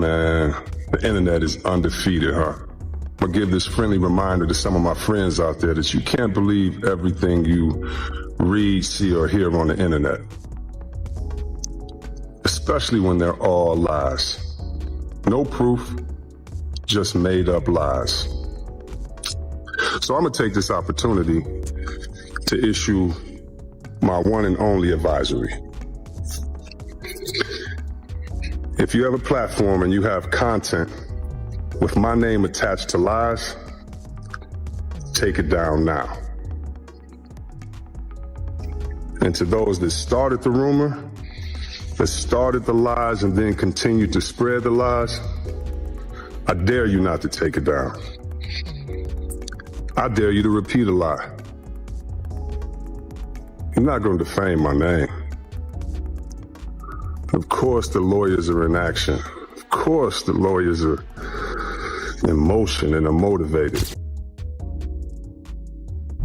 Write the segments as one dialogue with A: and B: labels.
A: man, the internet is undefeated, huh? I'm gonna give this friendly reminder to some of my friends out there that you can't believe everything you read, see, or hear on the internet. Especially when they're all lies. No proof, just made up lies. So I'm gonna take this opportunity to issue my one and only advisory. If you have a platform and you have content with my name attached to lies, take it down now. And to those that started the rumor, that started the lies and then continued to spread the lies, I dare you not to take it down. I dare you to repeat a lie. You're not going to defame my name. Of course the lawyers are in action. Of course the lawyers are in motion and are motivated.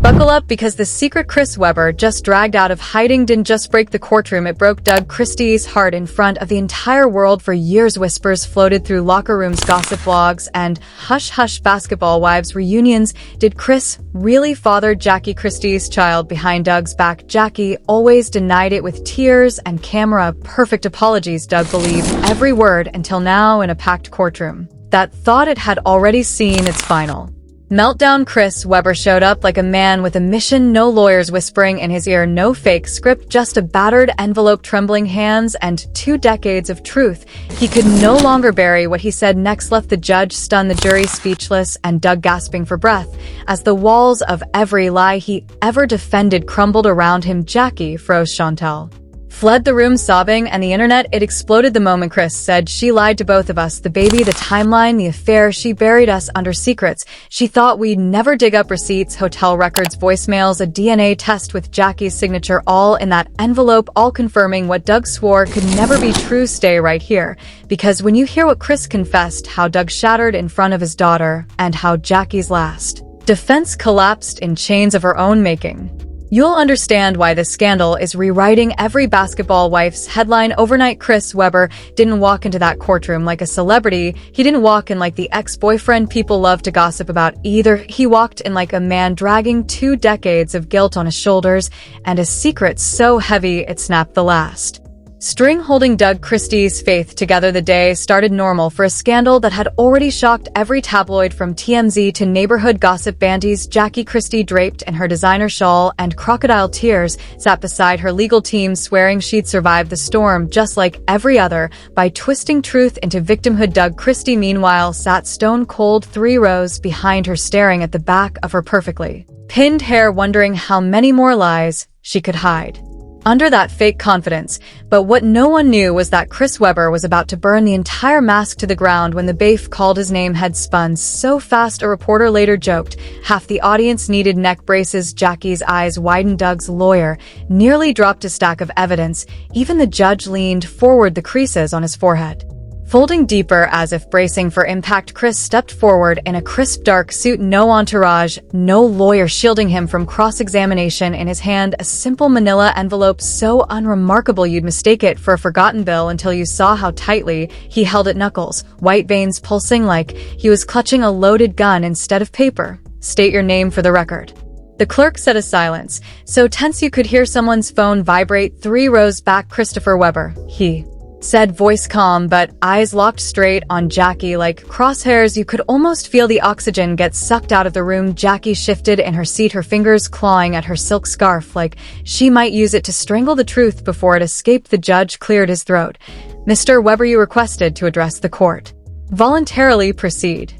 B: Buckle up, because the secret Chris Webber just dragged out of hiding didn't just break the courtroom, it broke Doug Christie's heart in front of the entire world. For years, whispers floated through locker rooms, gossip blogs, and hush-hush basketball wives reunions. Did Chris really father Jackie Christie's child behind Doug's back? Jackie always denied it with tears and camera-perfect apologies. Doug believed every word until now in a packed courtroom that thought it had already seen its final meltdown. Chris Webber showed up like a man with a mission, no lawyers whispering in his ear, no fake script, just a battered envelope, trembling hands, and 2 decades of truth he could no longer bury. What he said next left the judge stunned, the jury speechless, and Doug gasping for breath as the walls of every lie he ever defended crumbled around him. Jackie froze. Chantel fled the room sobbing, and the internet, it exploded the moment Chris said she lied to both of us. The baby, the timeline, the affair, she buried us under secrets. She thought we'd never dig up receipts, hotel records, voicemails, a DNA test with Jackie's signature, all in that envelope, all confirming what Doug swore could never be true. Stay right here, because when you hear what Chris confessed, how Doug shattered in front of his daughter, and how Jackie's last defense collapsed in chains of her own making, you'll understand why this scandal is rewriting every basketball wife's headline overnight. Chris Webber didn't walk into that courtroom like a celebrity. He didn't walk in like the ex-boyfriend people love to gossip about either. He walked in like a man dragging 2 decades of guilt on his shoulders and a secret so heavy it snapped the last string holding Doug Christie's faith together. The day started normal for a scandal that had already shocked every tabloid, from TMZ to neighborhood gossip bandies. Jackie Christie, draped in her designer shawl and crocodile tears, sat beside her legal team, swearing she'd survived the storm just like every other by twisting truth into victimhood. Doug Christie, meanwhile, sat stone cold 3 rows behind her, staring at the back of her perfectly pinned hair, wondering how many more lies she could hide under that fake confidence. But what no one knew was that Chris Webber was about to burn the entire mask to the ground when the bafe called his name had spun so fast, a reporter later joked, half the audience needed neck braces. Jackie's eyes widened. Doug's lawyer nearly dropped a stack of evidence. Even the judge leaned forward, the creases on his forehead folding deeper as if bracing for impact. Chris stepped forward in a crisp dark suit, no entourage, no lawyer shielding him from cross-examination. In his hand, a simple manila envelope so unremarkable you'd mistake it for a forgotten bill until you saw how tightly he held it, knuckles, white veins pulsing like he was clutching a loaded gun instead of paper. State your name for the record. The clerk set a silence so tense you could hear someone's phone vibrate 3 rows back. Christopher Webber, he said, voice calm but eyes locked straight on Jackie like crosshairs. You could almost feel the oxygen get sucked out of the room. Jackie shifted in her seat, her fingers clawing at her silk scarf like she might use it to strangle the truth before it escaped. The judge cleared his throat. Mr. Webber, you requested to address the court. Voluntarily proceed.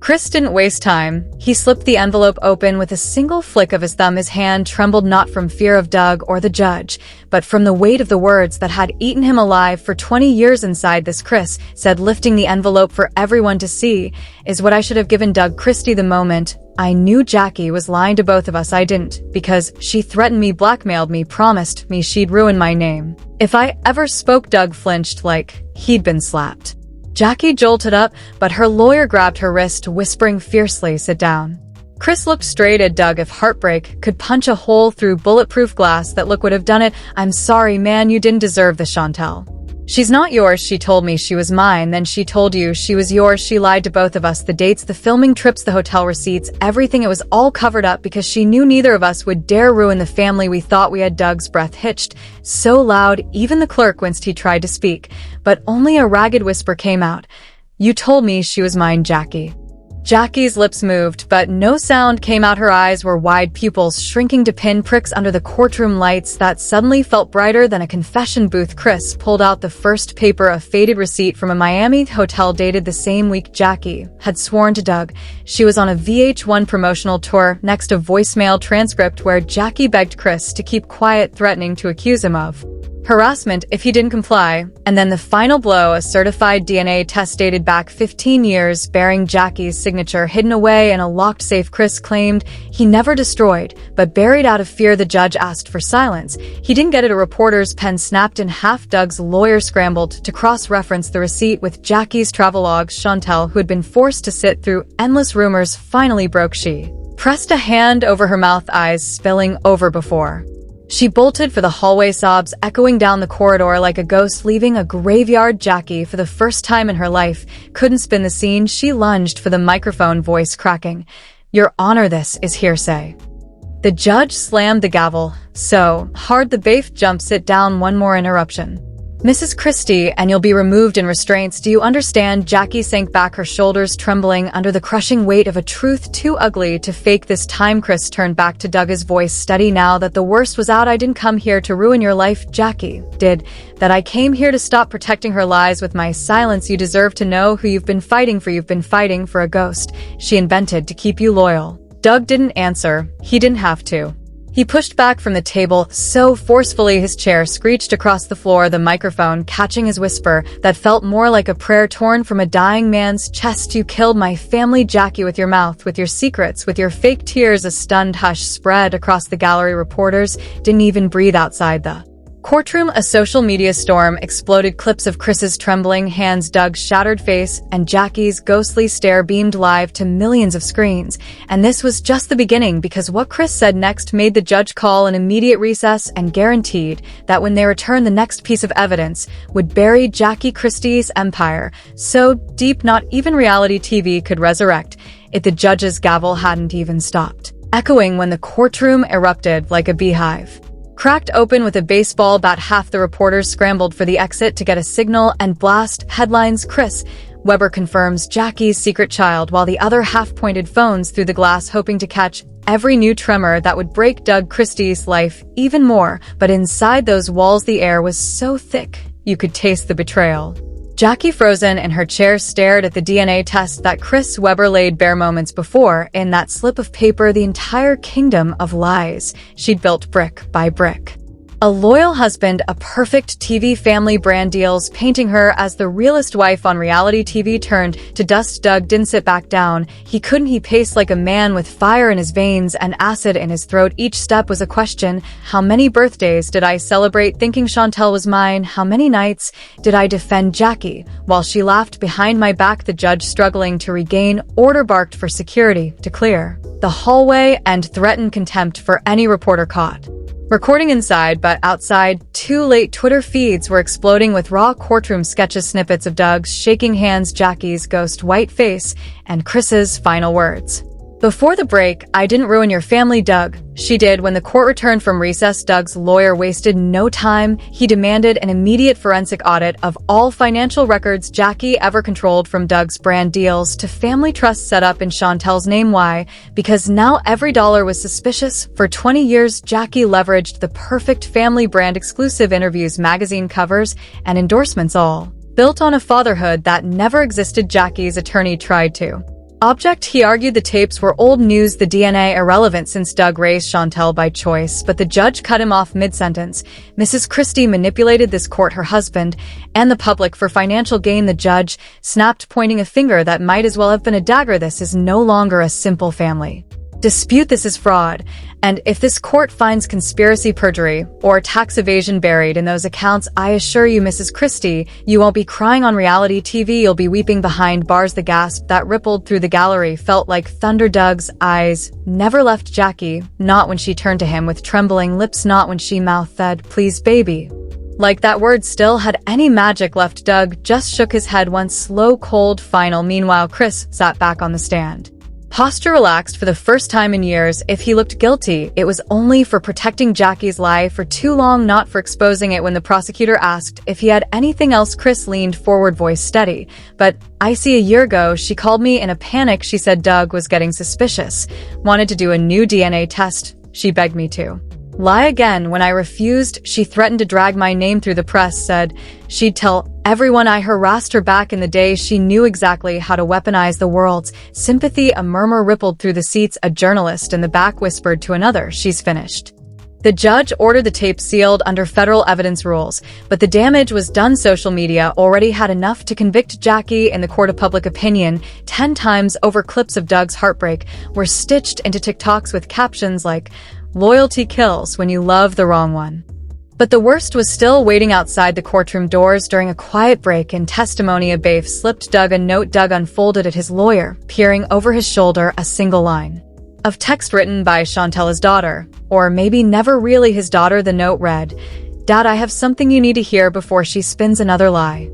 B: Chris didn't waste time. He slipped the envelope open with a single flick of his thumb. His hand trembled, not from fear of Doug or the judge, but from the weight of the words that had eaten him alive for 20 years. Inside this, Chris said, lifting the envelope for everyone to see, is what I should have given Doug Christie the moment I knew Jackie was lying to both of us. I didn't, because she threatened me, blackmailed me, promised me she'd ruin my name if I ever spoke. Doug flinched like he'd been slapped. Jackie jolted up, but her lawyer grabbed her wrist, whispering fiercely, sit down. Chris looked straight at Doug. If heartbreak could punch a hole through bulletproof glass, that look would have done it. I'm sorry, man, you didn't deserve this, Chantel. She's not yours, she told me she was mine, then she told you she was yours, she lied to both of us, the dates, the filming trips, the hotel receipts, everything, it was all covered up because she knew neither of us would dare ruin the family we thought we had. Doug's breath hitched so loud, even the clerk winced. He tried to speak, but only a ragged whisper came out. You told me she was mine, Jackie. Jackie's lips moved, but no sound came out. Her eyes were wide, pupils shrinking to pinpricks under the courtroom lights that suddenly felt brighter than a confession booth. Chris pulled out the first paper, a faded receipt from a Miami hotel dated the same week Jackie had sworn to Doug she was on a VH1 promotional tour. Next, a voicemail transcript where Jackie begged Chris to keep quiet, threatening to accuse him of harassment if he didn't comply. And then the final blow, a certified DNA test dated back 15 years, bearing Jackie's signature hidden away in a locked safe Chris claimed he never destroyed, but buried out of fear. The judge asked for silence. He didn't get it. A reporter's pen snapped in half. Doug's lawyer scrambled to cross-reference the receipt with Jackie's travelogues. Chantel, who had been forced to sit through endless rumors, finally broke. She pressed a hand over her mouth, eyes spilling over before she bolted for the hallway, sobs echoing down the corridor like a ghost leaving a graveyard. Jackie, for the first time in her life, couldn't spin the scene. She lunged for the microphone, voice cracking. Your Honor, this is hearsay. The judge slammed the gavel so hard the bailiff jumped. Sit down, one more interruption. Mrs. Christie, and you'll be removed in restraints. Do you understand? Jackie sank back, her shoulders trembling under the crushing weight of a truth too ugly to fake this time. Chris turned back to Doug, his voice steady now that the worst was out. I didn't come here to ruin your life, Jackie did. That I came here to stop protecting her lies with my silence. You deserve to know who you've been fighting for. You've been fighting for a ghost she invented to keep you loyal. Doug didn't answer. He didn't have to. He pushed back from the table so forcefully his chair screeched across the floor, the microphone catching his whisper that felt more like a prayer torn from a dying man's chest. You killed my family, Jackie, with your mouth, with your secrets, with your fake tears. A stunned hush spread across the gallery. Reporters didn't even breathe outside the courtroom. A social media storm exploded. Clips of Chris's trembling hands, Doug's shattered face, and Jackie's ghostly stare beamed live to millions of screens. And this was just the beginning, because what Chris said next made the judge call an immediate recess and guaranteed that when they returned, the next piece of evidence would bury Jackie Christie's empire so deep not even reality TV could resurrect it. The judge's gavel hadn't even stopped echoing when the courtroom erupted like a beehive cracked open with a baseball bat. Half the reporters scrambled for the exit to get a signal and blast headlines. Chris Webber confirms Jackie's secret child, while the other half pointed phones through the glass, hoping to catch every new tremor that would break Doug Christie's life even more. But inside those walls, the air was so thick you could taste the betrayal. Jackie, frozen in her chair, stared at the DNA test that Chris Webber laid bare moments before. In that slip of paper, the entire kingdom of lies she'd built brick by brick. A loyal husband, a perfect TV family, brand deals painting her as the realest wife on reality TV turned to dust. Doug didn't sit back down. He couldn't. He paced like a man with fire in his veins and acid in his throat. Each step was a question. How many birthdays did I celebrate thinking Chantel was mine? How many nights did I defend Jackie while she laughed behind my back? The judge, struggling to regain order, barked for security to clear the hallway and threatened contempt for any reporter caught recording inside. But outside, too late. Twitter feeds were exploding with raw courtroom sketches, snippets of Doug's shaking hands, Jackie's ghost white face, and Chris's final words. Before the break, I didn't ruin your family, Doug. She did. When the court returned from recess, Doug's lawyer wasted no time. He demanded an immediate forensic audit of all financial records Jackie ever controlled, from Doug's brand deals to family trusts set up in Chantel's name. Why? Because now every dollar was suspicious. For 20 years, Jackie leveraged the perfect family brand, exclusive interviews, magazine covers, and endorsements, all built on a fatherhood that never existed. Jackie's attorney tried to object. He argued the tapes were old news, the DNA irrelevant, since Doug raised Chantel by choice, but the judge cut him off mid-sentence. Mrs. Christie manipulated this court, her husband, and the public for financial gain. The judge snapped, pointing a finger that might as well have been a dagger. This is no longer a simple family dispute. This is fraud. And if this court finds conspiracy, perjury, or tax evasion buried in those accounts, I assure you, Mrs. Christie, you won't be crying on reality TV. You'll be weeping behind bars. The gasp that rippled through the gallery felt like thunder. Doug's eyes never left Jackie, not when she turned to him with trembling lips, not when she mouthed, "Please, baby, Like that word still had any magic left. Doug just shook his head once, slow, cold, final. Meanwhile, Chris sat back on the stand. Posture relaxed for the first time in years. If he looked guilty, it was only for protecting Jackie's lie for too long, not for exposing it. When the prosecutor asked if he had anything else, Chris leaned forward, voice steady. But I see a year ago, she called me in a panic. She said Doug was getting suspicious. Wanted to do a new DNA test. She begged me to. Lie again. When I refused, she threatened to drag my name through the press, said she'd tell everyone I harassed her. Back in the day, she knew exactly how to weaponize the world's sympathy. A murmur rippled through the seats. A journalist in the back whispered to another, she's finished. The judge ordered the tape sealed under federal evidence rules, but the damage was done. Social media already had enough to convict Jackie in the court of public opinion. 10 times over, clips of Doug's heartbreak were stitched into TikToks with captions like, "Loyalty kills when you love the wrong one." But the worst was still waiting outside the courtroom doors. During a quiet break in testimony, a bailiff slipped Doug a note. Doug unfolded it, his lawyer peering over his shoulder, a single line of text written by Chantel, his daughter, or maybe never really his daughter. The note read, "Dad, I have something you need to hear before she spins another lie."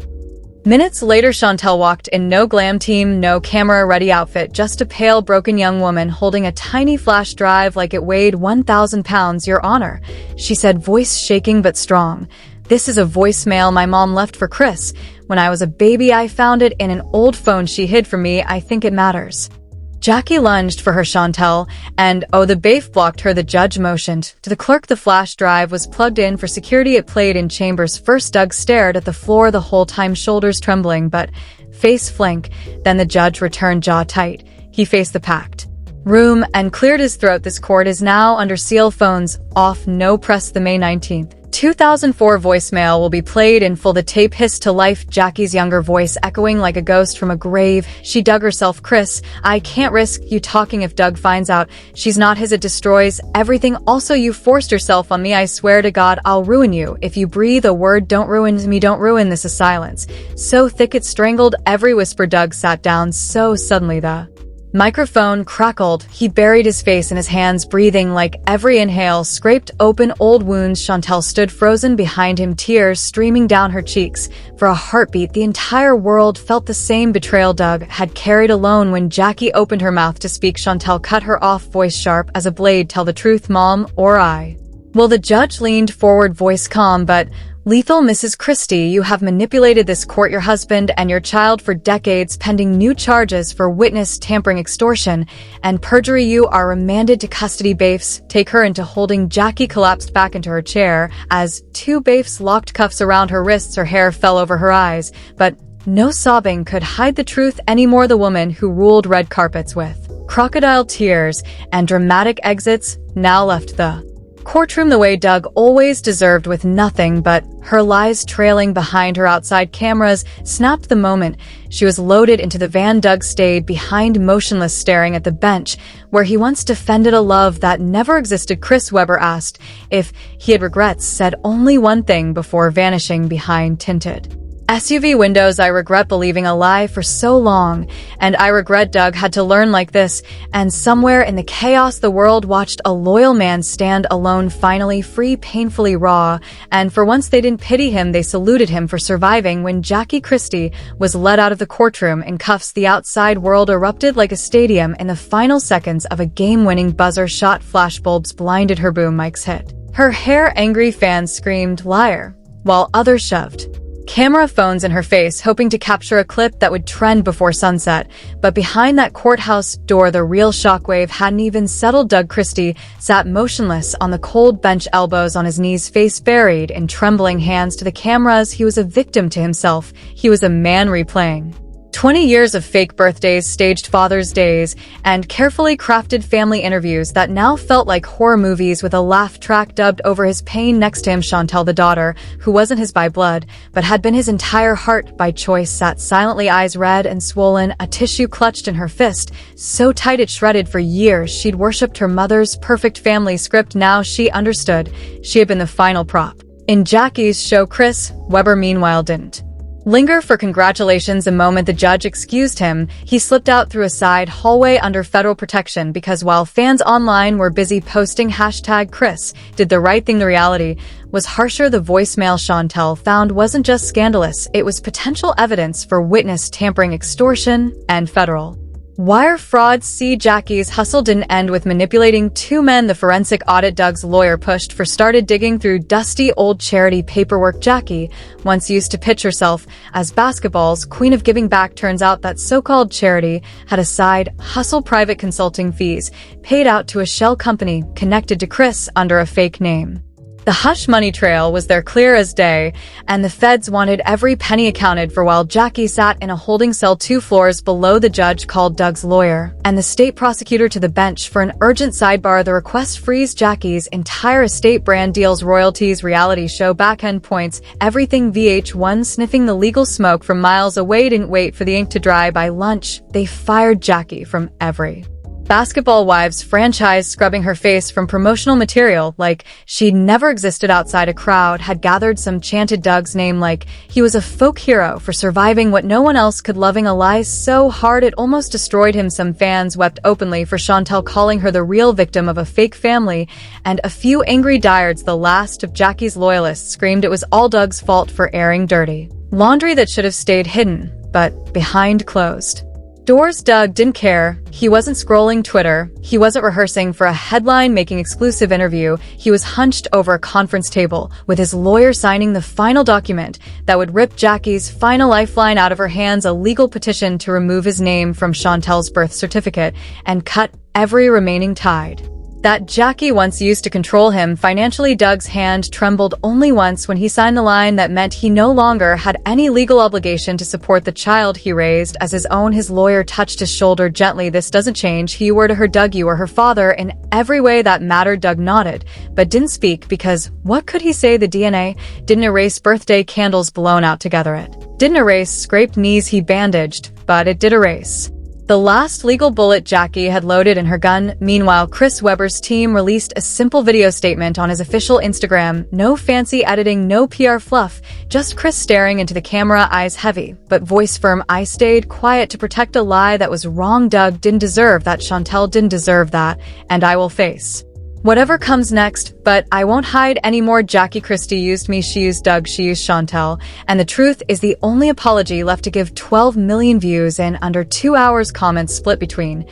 B: Minutes later, Chantel walked in, no glam team, no camera-ready outfit, just a pale, broken young woman holding a tiny flash drive like it weighed 1,000 pounds. "Your Honor," she said, voice shaking but strong. "This is a voicemail my mom left for Chris. When I was a baby, I found it in an old phone she hid from me. I think it matters." Jackie lunged for her. Chantel, and the bailiff blocked her. The judge motioned to the clerk. The flash drive was plugged in for security. It played in chambers first. Doug stared at the floor the whole time, shoulders trembling, but face flank. Then the judge returned, jaw tight. He faced the packed room and cleared his throat. "This court is now under seal. Phones off. No press." The May 19th, 2004 voicemail will be played in full. The tape hissed to life, Jackie's younger voice echoing like a ghost from a grave. She dug herself. "Chris, I can't risk you talking. If Doug finds out she's not his, it destroys everything. Also, you forced yourself on me. I swear to God, I'll ruin you. If you breathe a word, don't ruin me. Don't ruin this." A silence so thick it strangled every whisper. Doug sat down so suddenly the microphone crackled. He buried his face in his hands, breathing like every inhale scraped open old wounds. Chantel stood frozen behind him, tears streaming down her cheeks. For a heartbeat, the entire world felt the same betrayal Doug had carried alone. When Jackie opened her mouth to speak, Chantel cut her off, voice sharp as a blade. "Tell the truth, Mom, or I will." The judge leaned forward, voice calm but lethal. "Mrs. Christie, you have manipulated this court, your husband and your child, for decades, pending new charges for witness tampering, extortion, and perjury. You are remanded to custody." Bailiffs take her into holding. Jackie collapsed back into her chair as two bailiffs locked cuffs around her wrists. Her hair fell over her eyes, but no sobbing could hide the truth anymore. The woman who ruled red carpets with crocodile tears and dramatic exits now left the courtroom the way Doug always deserved, with nothing but her lies trailing behind her. Outside, cameras snapped the moment she was loaded into the van. Doug stayed behind, motionless, staring at the bench where he once defended a love that never existed. Chris Webber asked if he had regrets, said only one thing before vanishing behind tinted SUV windows. "I regret believing a lie for so long, and I regret Doug had to learn like this." And somewhere in the chaos, the world watched a loyal man stand alone, finally free, painfully raw, and for once they didn't pity him, they saluted him for surviving. When Jackie Christie was led out of the courtroom in cuffs, the outside world erupted like a stadium in the final seconds of a game-winning buzzer shot. Flashbulbs blinded her, boom mics hit her hair, angry fans screamed "liar," while others shoved camera phones in her face, hoping to capture a clip that would trend before sunset. But behind that courthouse door, the real shockwave hadn't even settled. Doug Christie sat motionless on the cold bench, elbows on his knees, face buried in trembling hands. To the cameras, he was a victim. To himself, he was a man replaying 20 years of fake birthdays, staged Father's Days, and carefully crafted family interviews that now felt like horror movies, with a laugh track dubbed over his pain. Next to him, Chantel, the daughter, who wasn't his by blood, but had been his entire heart by choice, sat silently, eyes red and swollen, a tissue clutched in her fist, so tight it shredded. For years, she'd worshipped her mother's perfect family script. Now she understood. She had been the final prop in Jackie's show. Chris Webber, meanwhile, didn't linger for congratulations. The moment the judge excused him, he slipped out through a side hallway under federal protection because while fans online were busy posting #Chris did the right thing, the reality was harsher. The voicemail Chantel found wasn't just scandalous, it was potential evidence for witness tampering, extortion, and federal wire fraud. See, Jackie's hustle didn't end with manipulating two men. The forensic audit Doug's lawyer pushed for started digging through dusty old charity paperwork. Jackie once used to pitch herself as basketball's queen of giving back. Turns out that so-called charity had a side hustle, private consulting fees paid out to a shell company connected to Chris under a fake name. The hush money trail was there clear as day, and the feds wanted every penny accounted for while Jackie sat in a holding cell 2 floors below. The judge called Doug's lawyer and the state prosecutor to the bench for an urgent sidebar. The request frees Jackie's entire estate, brand deals, royalties, reality show back-end points, everything. VH1 sniffing the legal smoke from miles away didn't wait for the ink to dry. By lunch, they fired Jackie from every Basketball Wives franchise, scrubbing her face from promotional material like she'd never existed outside a crowd, had gathered some chanted Doug's name like he was a folk hero for surviving what no one else could, loving a lie so hard it almost destroyed him. Some fans wept openly for Chantel, calling her the real victim of a fake family, and a few angry diehards, the last of Jackie's loyalists, screamed it was all Doug's fault for airing dirty laundry that should have stayed hidden, but behind closed doors. Doug didn't care. He wasn't scrolling Twitter. He wasn't rehearsing for a headline-making exclusive interview. He was hunched over a conference table with his lawyer signing the final document that would rip Jackie's final lifeline out of her hands, a legal petition to remove his name from Chantel's birth certificate and cut every remaining tide that Jackie once used to control him financially. Doug's hand trembled only once when he signed the line that meant he no longer had any legal obligation to support the child he raised as his own. His lawyer touched his shoulder gently. This doesn't change who you were to her, Doug. You were her father in every way that mattered. Doug nodded, but didn't speak because what could he say? The DNA didn't erase birthday candles blown out together. It didn't erase scraped knees he bandaged, but it did erase the last legal bullet Jackie had loaded in her gun. Meanwhile, Chris Webber's team released a simple video statement on his official Instagram. No fancy editing, no PR fluff, just Chris staring into the camera, eyes heavy, but voice firm. I stayed quiet to protect a lie that was wrong. Doug didn't deserve that. Chantel didn't deserve that, and I will face whatever comes next, but I won't hide anymore. Jackie Christie used me, she used Doug, she used Chantel, and the truth is the only apology left to give. 12 million views in under 2 hours, comments split between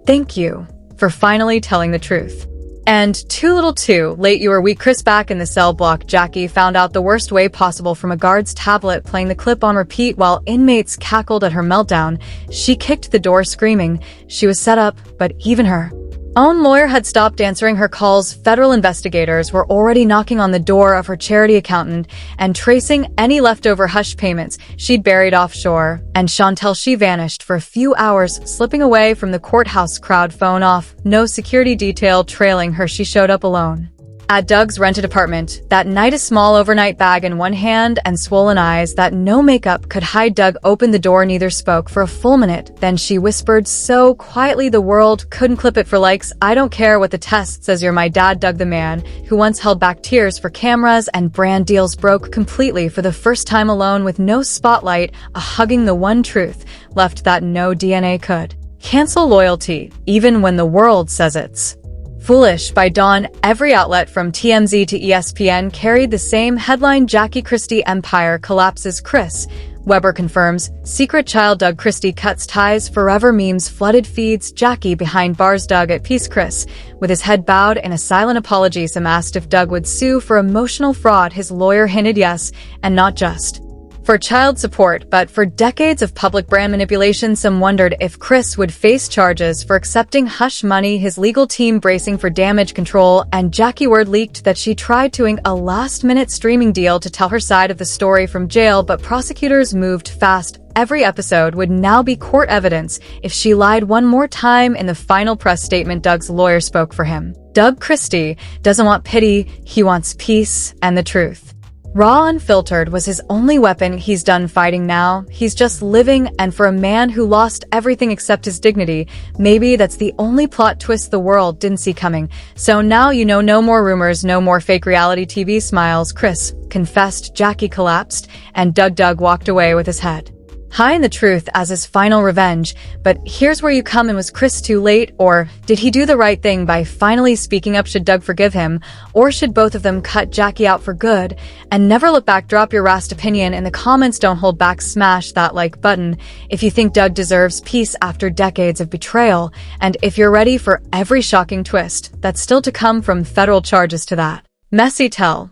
B: thank you for finally telling the truth and too little too late, you were weak. Chris back in the cell block. Jackie found out the worst way possible from a guard's tablet, playing the clip on repeat while inmates cackled at her meltdown. She kicked the door screaming she was set up, but even her own lawyer had stopped answering her calls. Federal investigators were already knocking on the door of her charity accountant and tracing any leftover hush payments she'd buried offshore. And Chantel, she vanished for a few hours, slipping away from the courthouse crowd, phone off, no security detail trailing her. She showed up alone at Doug's rented apartment that night, a small overnight bag in one hand and swollen eyes that no makeup could hide. Doug opened the door, neither spoke for a full minute. Then she whispered so quietly the world couldn't clip it for likes, I don't care what the test says, you're my dad. Doug, the man who once held back tears for cameras and brand deals, broke completely for the first time, alone with no spotlight, hugging the one truth left that no DNA could cancel: loyalty, even when the world says it's foolish. By dawn, every outlet from TMZ to ESPN carried the same headline: Jackie Christie empire collapses. Chris Webber confirms secret child. Doug Christie cuts ties forever. Memes flooded feeds. Jackie behind bars. Doug at peace. Chris with his head bowed in a silent apology. Some asked if Doug would sue for emotional fraud. His lawyer hinted yes, and not just for child support, but for decades of public brand manipulation. Some wondered if Chris would face charges for accepting hush money, his legal team bracing for damage control, and Jackie word leaked that she tried to ink a last-minute streaming deal to tell her side of the story from jail, but prosecutors moved fast. Every episode would now be court evidence if she lied one more time. In the final press statement, Doug's lawyer spoke for him. Doug Christie doesn't want pity, he wants peace and the truth. Raw unfiltered was his only weapon. He's done fighting now. He's just living, and for a man who lost everything except his dignity, maybe that's the only plot twist the world didn't see coming. So now you know, no more rumors, no more fake reality TV smiles. Chris confessed, Jackie collapsed, and Doug walked away with his head high in the truth as his final revenge. But here's where you come in. Was Chris too late, or did he do the right thing by finally speaking up? Should Doug forgive him, or should both of them cut Jackie out for good and never look back? Drop your last opinion in the comments. Don't hold back. Smash that like button if you think Doug deserves peace after decades of betrayal, and if you're ready for every shocking twist that's still to come, from federal charges to that messy tell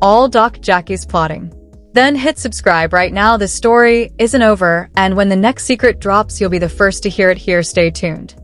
B: all Doc Jackie's plotting. Then hit subscribe right now. The story isn't over, and when the next secret drops, you'll be the first to hear it here. Stay tuned.